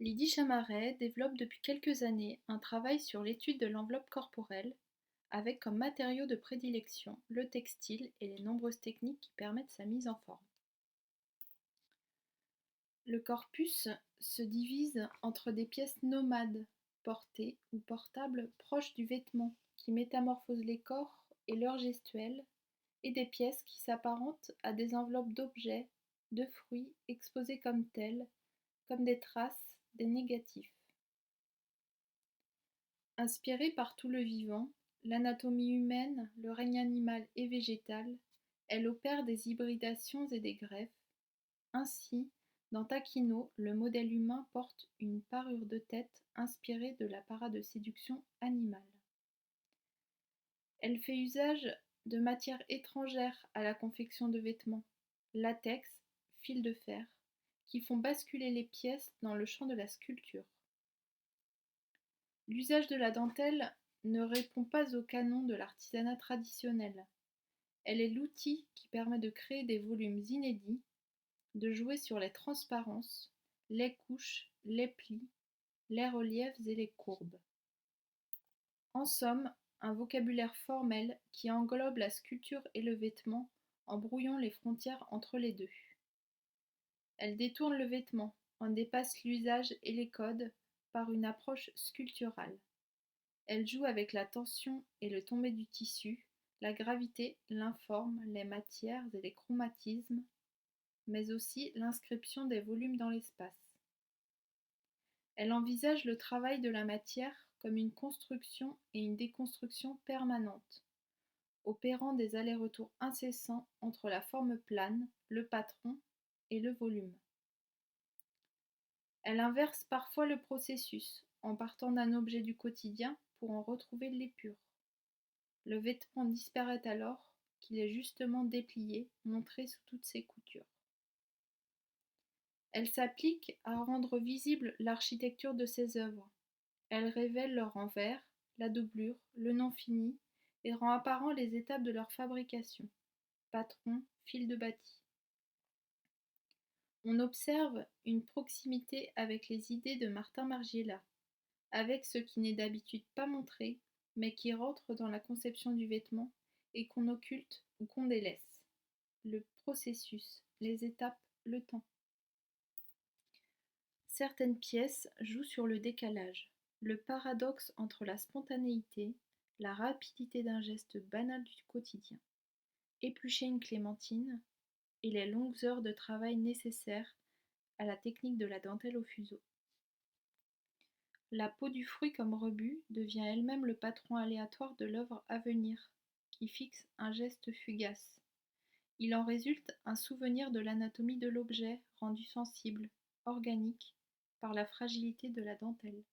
Lydie Chamaret développe depuis quelques années un travail sur l'étude de l'enveloppe corporelle, avec comme matériau de prédilection le textile et les nombreuses techniques qui permettent sa mise en forme. Le corpus se divise entre des pièces nomades, portées ou portables proches du vêtement, qui métamorphosent les corps et leurs gestuels, et des pièces qui s'apparentent à des enveloppes d'objets, de fruits exposés comme tels, comme des traces, des négatifs. Inspirée par tout le vivant, l'anatomie humaine, le règne animal et végétal, elle opère des hybridations et des greffes. Ainsi, dans Taquino, le modèle humain porte une parure de tête inspirée de l'apparat de séduction animal. Elle fait usage de matières étrangères à la confection de vêtements, latex, fil de fer, qui font basculer les pièces dans le champ de la sculpture. L'usage de la dentelle ne répond pas au canon de l'artisanat traditionnel. Elle est l'outil qui permet de créer des volumes inédits, de jouer sur les transparences, les couches, les plis, les reliefs et les courbes. En somme, un vocabulaire formel qui englobe la sculpture et le vêtement en brouillant les frontières entre les deux. Elle détourne le vêtement, en dépasse l'usage et les codes par une approche sculpturale. Elle joue avec la tension et le tombé du tissu, la gravité, l'informe, les matières et les chromatismes, mais aussi l'inscription des volumes dans l'espace. Elle envisage le travail de la matière comme une construction et une déconstruction permanente, opérant des allers-retours incessants entre la forme plane, le patron et le volume. Elle inverse parfois le processus, en partant d'un objet du quotidien pour en retrouver l'épure. Le vêtement disparaît alors qu'il est justement déplié, montré sous toutes ses coutures. Elle s'applique à rendre visible l'architecture de ses œuvres. Elle révèle leur envers, la doublure, le non fini, et rend apparent les étapes de leur fabrication. Patron, fil de bâti. On observe une proximité avec les idées de Martin Margiela, avec ce qui n'est d'habitude pas montré, mais qui rentre dans la conception du vêtement et qu'on occulte ou qu'on délaisse. Le processus, les étapes, le temps. Certaines pièces jouent sur le décalage, le paradoxe entre la spontanéité, la rapidité d'un geste banal du quotidien. Éplucher une clémentine et les longues heures de travail nécessaires à la technique de la dentelle au fuseau. La peau du fruit comme rebut devient elle-même le patron aléatoire de l'œuvre à venir, qui fixe un geste fugace. Il en résulte un souvenir de l'anatomie de l'objet rendu sensible, organique, par la fragilité de la dentelle.